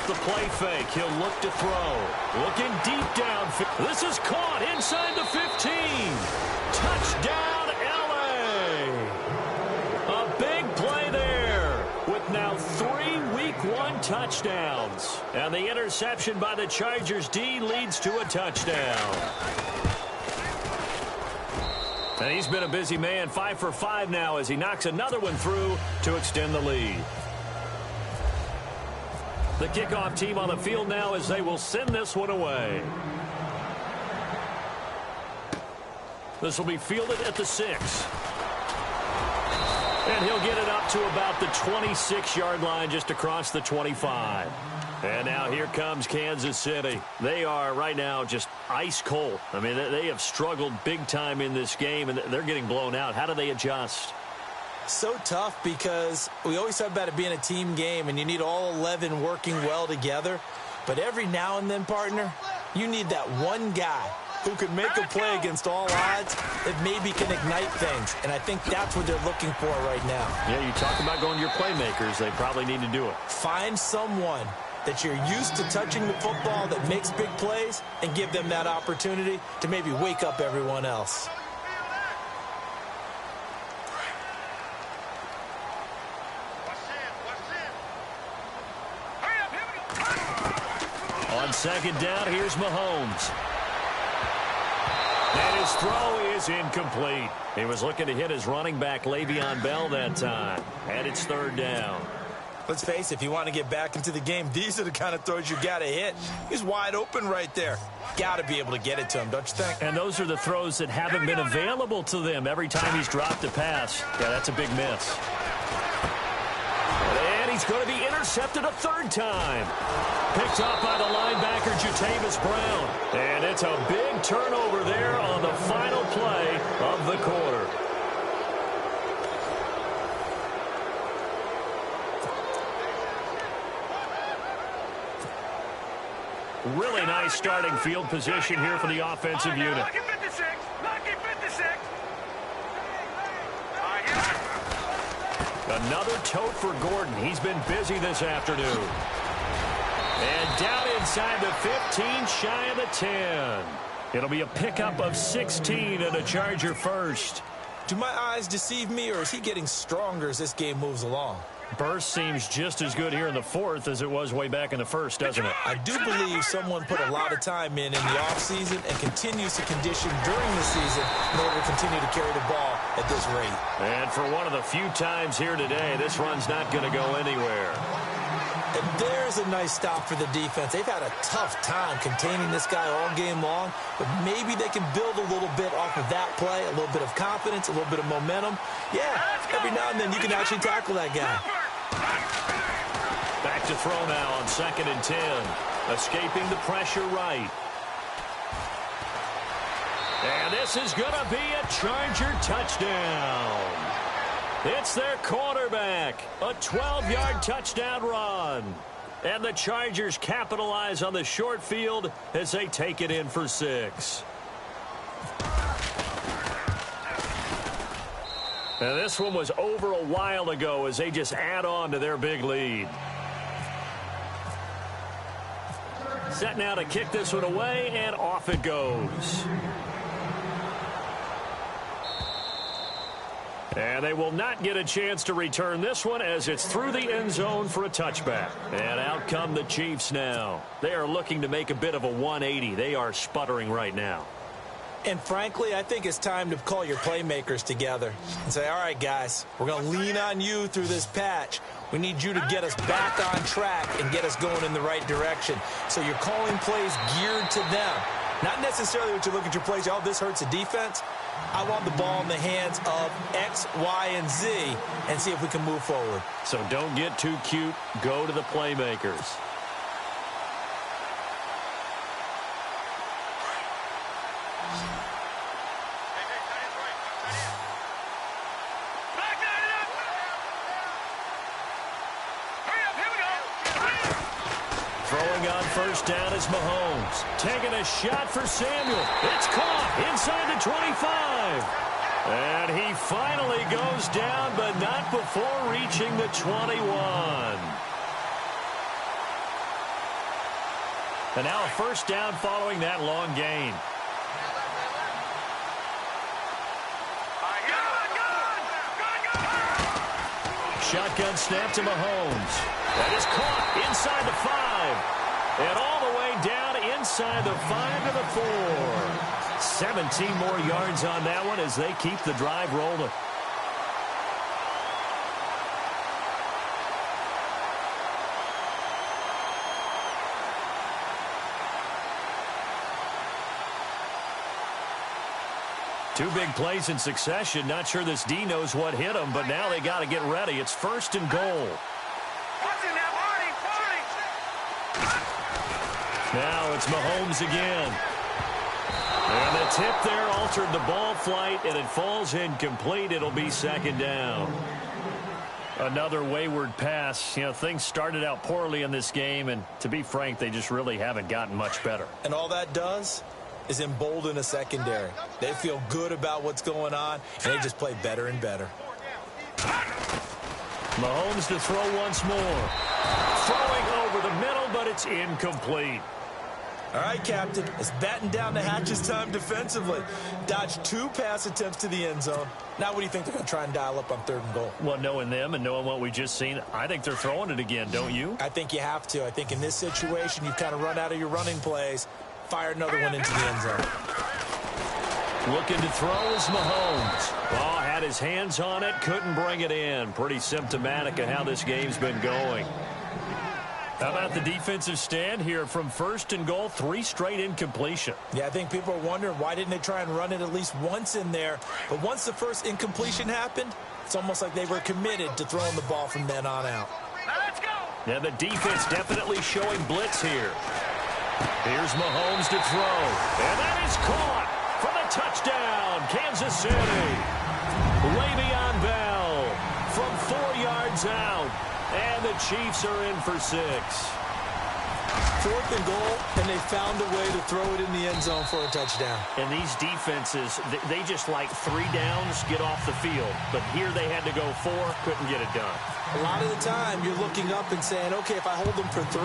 B: The play fake. He'll look to throw. Looking deep down. This is caught inside the 15. Touchdown, L.A. A big play there with now 3 Week 1 touchdowns. And the interception by the Chargers D leads to a touchdown. And he's been a busy man. 5 for 5 now as he knocks another one through to extend the lead. The kickoff team on the field now as they will send this one away. This will be fielded at the 6. And he'll get it up to about the 26-yard line just across the 25. And now here comes Kansas City. They are right now just ice cold. I mean, they have struggled big time in this game, and they're getting blown out. How do they adjust?
C: So tough because we always talk about it being a team game and you need all 11 working well together. But every now and then, partner, you need that one guy who can make a play against all odds that maybe can ignite things. And I think that's what they're looking for right now.
B: Yeah, you talk about going to your playmakers. They probably need to do it.
C: Find someone that you're used to touching the football that makes big plays and give them that opportunity to maybe wake up everyone else.
B: On second down, here's Mahomes. And his throw is incomplete. He was looking to hit his running back, Le'Veon Bell, that time. And it's third down.
C: Let's face it, if you want to get back into the game, these are the kind of throws you got to hit. He's wide open right there. Got to be able to get it to him, don't you think?
B: And those are the throws that haven't been available to them every time he's dropped a pass. Yeah, that's a big miss. And he's going to be intercepted a third time. Picked off by the linebacker, Jatavis Brown. And it's a big turnover there on the final play of the quarter. Really nice starting field position here for the offensive unit.
D: Lucky 56. Lucky 56.
B: Another tote for Gordon. He's been busy this afternoon. And down inside the 15, shy of the 10. It'll be a pickup of 16 and a Charger first.
C: Do my eyes deceive me, or is he getting stronger as this game moves along?
B: Burst seems just as good here in the fourth as it was way back in the first, doesn't it?
C: I do believe someone put a lot of time in the offseason and continues to condition during the season in order to continue to carry the ball at this rate.
B: And for one of the few times here today, this run's not going to go anywhere.
C: And there's a nice stop for the defense. They've had a tough time containing this guy all game long, but maybe they can build a little bit off of that play, a little bit of confidence, a little bit of momentum. Yeah, every now and then you can actually tackle that guy.
B: Back to throw now on 2nd and 10. Escaping the pressure right. And this is going to be a Charger touchdown. It's their quarterback. A 12-yard touchdown run. And the Chargers capitalize on the short field as they take it in for 6. Now, this one was over a while ago as they just add on to their big lead. Set now to kick this one away, and off it goes. And they will not get a chance to return this one as it's through the end zone for a touchback. And out come the Chiefs now. They are looking to make a bit of a 180. They are sputtering right now.
C: And frankly, I think it's time to call your playmakers together and say, all right, guys, we're going to lean on you through this patch. We need you to get us back on track and get us going in the right direction. So you're calling plays geared to them. Not necessarily what you look at your plays, oh, this hurts the defense. I want the ball in the hands of X, Y, and Z and see if we can move forward.
B: So don't get too cute. Go to the playmakers. Throwing on first down is Mahomes. Taking a shot for Samuel. It's caught inside the 25. And he finally goes down, but not before reaching the 21. And now a first down following that long gain. Shotgun snap to Mahomes. That is caught inside the 5. And all the way down inside the 5 to the 4. 17 more yards on that one as they keep the drive rolling. Two big plays in succession. Not sure this D knows what hit him, but now they got to get ready. It's first and goal. Now it's Mahomes again. And the tip there altered the ball flight, and it falls incomplete. It'll be second down. Another wayward pass. You know, things started out poorly in this game, and to be frank, they just really haven't gotten much better.
C: And all that does is embolden a secondary. They feel good about what's going on, and they just play better and better.
B: Mahomes to throw once more. Throwing over the middle, but it's incomplete.
C: All right, Captain, it's batten down the hatches time defensively. Dodged 2 pass attempts to the end zone. Now what do you think they're going to try and dial up on 3rd and goal?
B: Well, knowing them and knowing what we just seen, I think they're throwing it again, don't you?
C: I think you have to. I think in this situation, you've kind of run out of your running plays. Fire another one into the end zone.
B: Looking to throw is Mahomes. Ball had his hands on it, couldn't bring it in. Pretty symptomatic of how this game's been going. How about the defensive stand here from 1st and goal, 3 straight incompletion?
C: Yeah, I think people are wondering why didn't they try and run it at least once in there. But once the first incompletion happened, it's almost like they were committed to throwing the ball from then on out.
D: Now let's go.
B: Yeah, the defense definitely showing blitz here. Here's Mahomes to throw. And that is caught for the touchdown, Kansas City. Le'Veon Bell from 4 yards out. And the Chiefs are in for 6.
C: 4th and goal, and they found a way to throw it in the end zone for a touchdown.
B: And these defenses, they just like 3 downs, get off the field. But here they had to go 4, couldn't get it done.
C: A lot of the time, you're looking up and saying, okay, if I hold them for 3,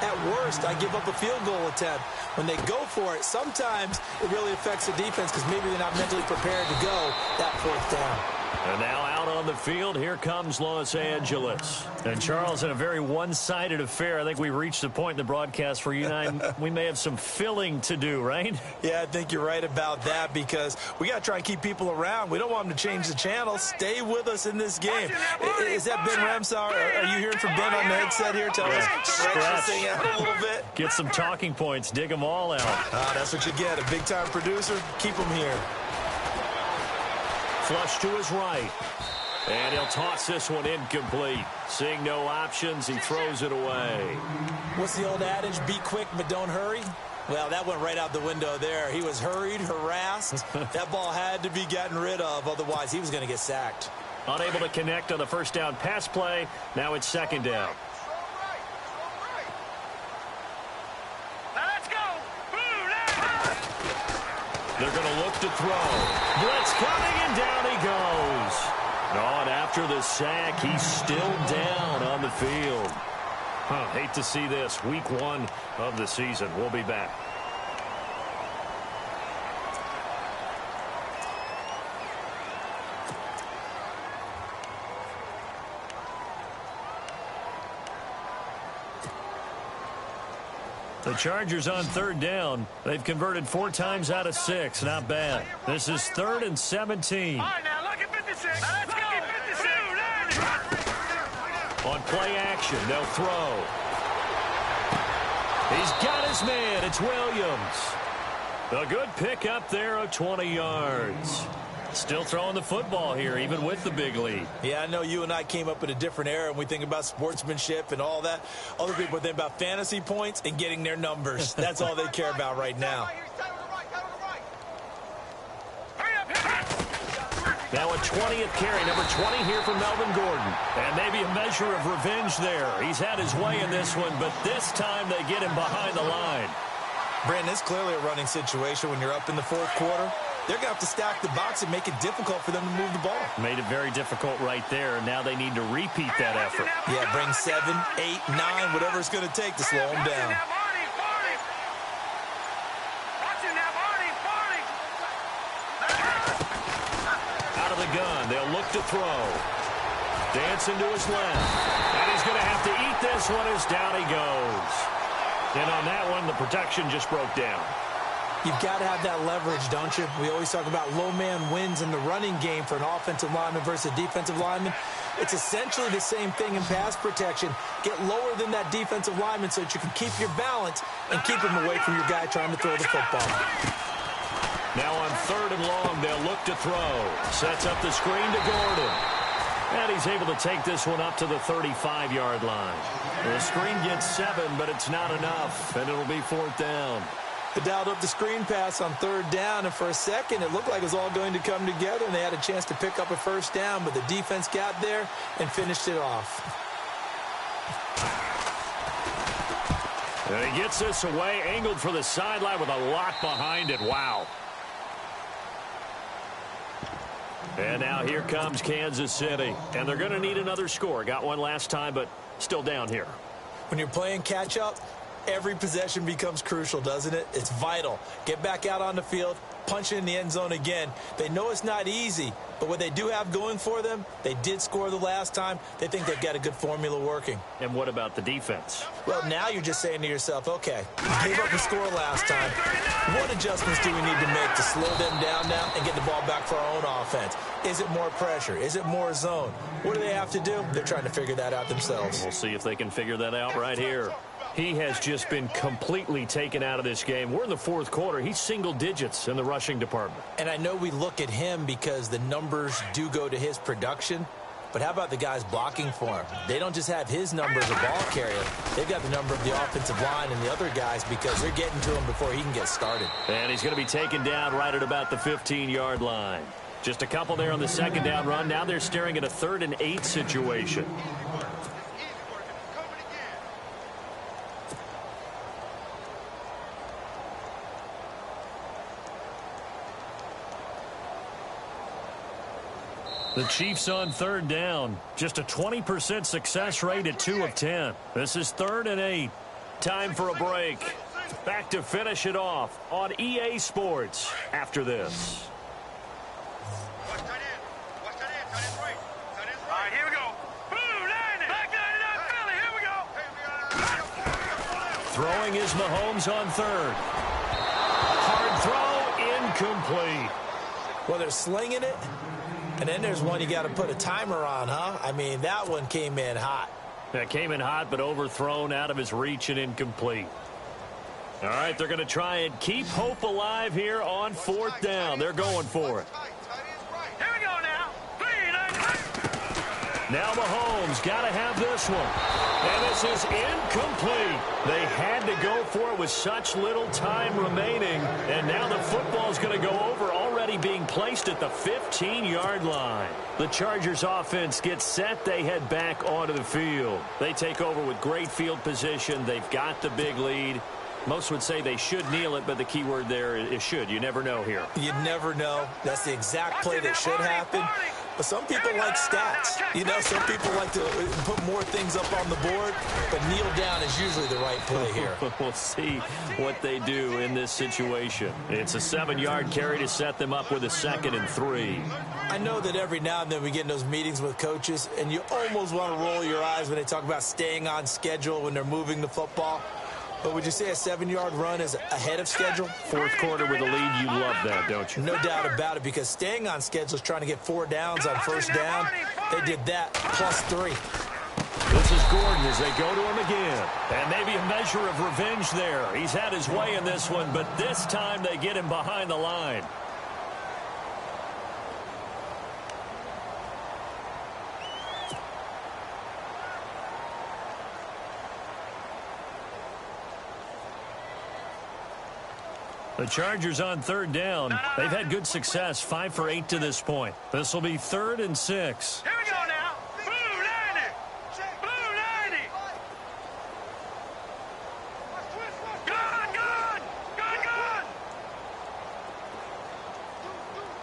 C: at worst, I give up a field goal attempt. When they go for it, sometimes it really affects the defense because maybe they're not mentally prepared to go that 4th down.
B: And now out on the field, here comes Los Angeles. And Charles, in a very one-sided affair, I think we reached the point in the broadcast where you and I, we may have some filling to do, right?
C: Yeah, I think you're right about that because we got to try and keep people around. We don't want them to change the channel. Stay with us in this game. Is that Ben Ramsauer? Are you hearing from Ben on the headset here? Tell us, stretch this thing out a little bit.
B: Get some talking points. Dig them all out.
C: That's what you get. A big-time producer. Keep them here.
B: Flush to his right. And he'll toss this one incomplete. Seeing no options, he throws it away.
C: What's the old adage? Be quick, but don't hurry. Well, that went right out the window there. He was hurried, harassed. That ball had to be gotten rid of. Otherwise, he was going to get sacked.
B: Unable to connect on the first down pass play. Now it's second down.
D: Let's go.
B: They're going to look to throw. Blitz coming, and down he goes. Oh, and after the sack, he's still down on the field. Hate to see this. Week 1 of the season. We'll be back. The Chargers on 3rd down. They've converted 4 times out of 6. Not bad. This is 3rd and 17.
D: All right, now look at 56. Now let's go. 56.
B: On play action, they'll throw. He's got his man. It's Williams. A good pickup there of 20 yards. Still throwing the football here, even with the big lead.
C: Yeah, I know you and I came up in a different era, and we think about sportsmanship and all that. Other people think about fantasy points and getting their numbers. That's all they care about right now.
B: Now a 20th carry, number 20 here for Melvin Gordon. And maybe a measure of revenge there. He's had his way in this one, but this time they get him behind the line.
C: Brandon, it's clearly a running situation when you're up in the fourth quarter. They're going to have to stack the box and make it difficult for them to move the ball.
B: Made it very difficult right there, and now they need to repeat that effort.
C: Yeah, bring 7, 8, 9, whatever it's going to take to slow them down.
B: Out of the gun, they'll look to throw. Dancing to his left. And he's going to have to eat this one as down he goes. And on that one, the protection just broke down.
C: You've got to have that leverage, don't you? We always talk about low man wins in the running game for an offensive lineman versus a defensive lineman. It's essentially the same thing in pass protection. Get lower than that defensive lineman so that you can keep your balance and keep him away from your guy trying to throw the football.
B: Now on 3rd and long, they'll look to throw. Sets up the screen to Gordon. And he's able to take this one up to the 35-yard line. The screen gets 7, but it's not enough, and it'll be 4th down.
C: They dialed up the screen pass on 3rd down, and for a second, it looked like it was all going to come together, and they had a chance to pick up a 1st down, but the defense got there and finished it off.
B: And he gets this away, angled for the sideline with a lot behind it. Wow. And now here comes Kansas City, and they're going to need another score. Got one last time, but still down here.
C: When you're playing catch-up, every possession becomes crucial, doesn't it? It's vital. Get back out on the field, punch it in the end zone again. They know it's not easy, but what they do have going for them, they did score the last time. They think they've got a good formula working.
B: And what about the defense?
C: Well, now you're just saying to yourself, okay, we gave up a score last time. What adjustments do we need to make to slow them down now and get the ball back for our own offense? Is it more pressure? Is it more zone? What do they have to do? They're trying to figure that out themselves.
B: We'll see if they can figure that out right here. He has just been completely taken out of this game. We're in the 4th quarter. He's single digits in the rushing department.
C: And I know we look at him because the numbers do go to his production, but how about the guys blocking for him? They don't just have his number as a ball carrier. They've got the number of the offensive line and the other guys because they're getting to him before he can get started.
B: And he's going to be taken down right at about the 15-yard line. Just a couple there on the 2nd down run. Now they're staring at a 3rd and 8 situation. The Chiefs on 3rd down. Just a 20% success rate at 2 of 10. This is 3rd and 8. Time for a break. Back to finish it off on EA Sports after this.
D: All right, here we go. Boom, landing. Back down, Philly. Here we go.
B: Throwing is Mahomes on 3rd. Hard throw, incomplete.
C: Well, they're slinging it. And then there's one you got to put a timer on, huh? I mean, that one came in hot.
B: That came in hot, but overthrown, out of his reach, and incomplete. All right, they're going to try and keep hope alive here on 4th down. They're going for it.
D: Here we go now. 3, 9,
B: Now Mahomes got to have this one. And this is incomplete. They had to go for it with such little time remaining. And now the football's going to go over, already being placed at the 15-yard line. The Chargers offense gets set. They head back onto the field. They take over with great field position. They've got the big lead. Most would say they should kneel it, but the key word there is should. You never know here.
C: You never know. That's the exact play that should happen. But some people like stats. You know, some people like to put more things up on the board, but kneel down is usually the right play here.
B: We'll see what they do in this situation. It's a 7-yard carry to set them up with a 2nd and 3.
C: I know that every now and then we get in those meetings with coaches, and you almost want to roll your eyes when they talk about staying on schedule when they're moving the football. But would you say a 7-yard run is ahead of schedule?
B: 4th quarter with a lead, you love that, don't you?
C: No doubt about it, because staying on schedule is trying to get 4 downs on 1st down. They did that plus 3.
B: This is Gordon as they go to him again. And maybe a measure of revenge there. He's had his way in this one, but this time they get him behind the line. The Chargers on third down. They've had good success, 5 for 8 to this point. This will be 3rd and 6.
D: Here we go now. Blue 90. Blue 90. Gun, gun. Gun, gun.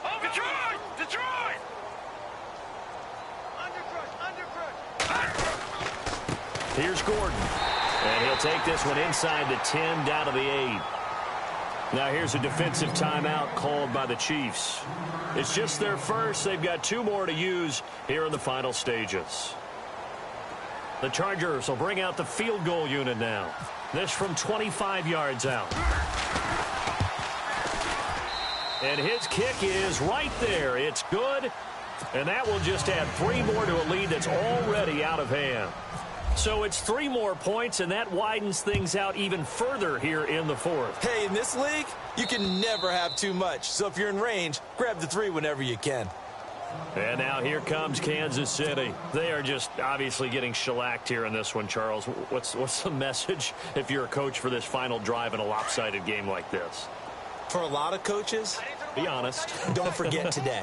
D: Oh, Detroit. Detroit. Under crush.
B: Here's Gordon. And he'll take this one inside the 10, down to the 8. Now here's a defensive timeout called by the Chiefs. It's just their first. They've got 2 more to use here in the final stages. The Chargers will bring out the field goal unit now. This from 25 yards out. And his kick is right there. It's good. And that will just add 3 more to a lead that's already out of hand. So it's 3 more points, and that widens things out even further here in the 4th.
C: Hey, in this league, you can never have too much. So if you're in range, grab the 3 whenever you can.
B: And now here comes Kansas City. They are just obviously getting shellacked here in this one, Charles. What's the message if you're a coach for this final drive in a lopsided game like this?
C: For a lot of coaches,
B: be honest.
C: Don't forget today.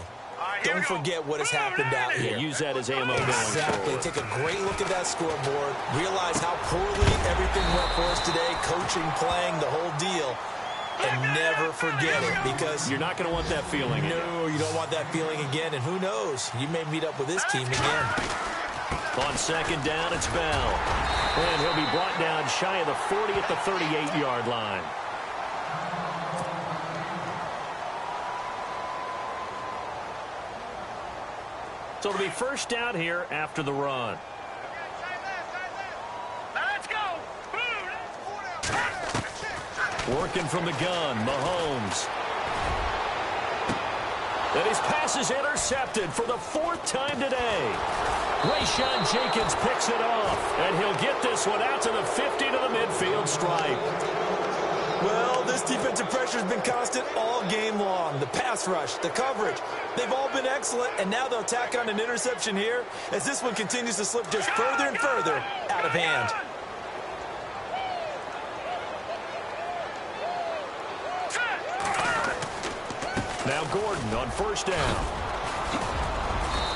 C: Don't forget what has happened out here.
B: Use that as ammo going forward.
C: Take a great look at that scoreboard. Realize how poorly everything went for us today. Coaching, playing, the whole deal. And never forget it, because
B: you're not going to want that feeling again.
C: No, you don't want that feeling again. And who knows? You may meet up with this team again.
B: On 2nd down, it's Bell. And he'll be brought down shy of the 40 at the 38-yard line. So it'll be first down here after the run.
D: Let's go.
B: Working from the gun, Mahomes. And his pass is intercepted for the 4th time today. Rayshawn Jenkins picks it off, and he'll get this one out to the 50 to the midfield stripe.
C: Well, this defensive pressure has been constant all game long. The pass rush, the coverage, they've all been excellent, and now they'll tack on an interception here as this one continues to slip just further and further out of hand.
B: Now Gordon on first down.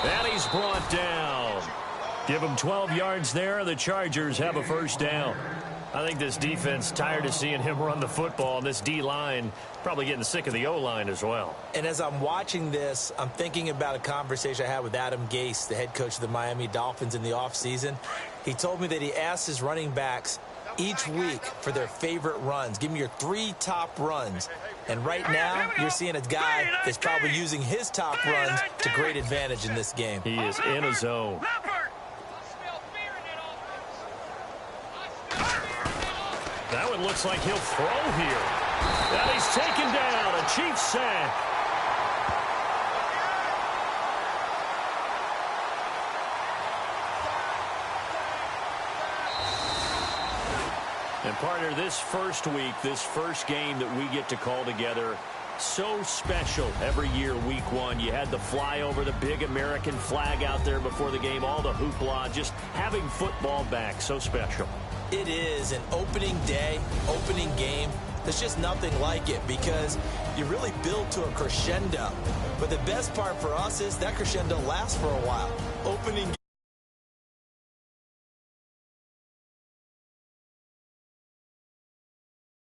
B: And he's brought down. Give him 12 yards there. The Chargers have a first down. I think this defense tired of seeing him run the football, and this D-line probably getting sick of the O-line as well.
C: And as I'm watching this, I'm thinking about a conversation I had with Adam Gase, the head coach of the Miami Dolphins, in the offseason. He told me that he asked his running backs each week for their favorite runs. Give me your 3 top runs. And right now, you're seeing a guy that's probably using his top runs to great advantage in this game.
B: He is in a zone. That one looks like he'll throw here. And he's taken down. A Chiefs sack. And partner, this first week, this first game that we get to call together, so special every year, week 1. You had the flyover, the big American flag out there before the game, all the hoopla, just having football back, so special.
C: It is an opening day, opening game. There's just nothing like it because you really build to a crescendo. But the best part for us is that crescendo lasts for a while. Opening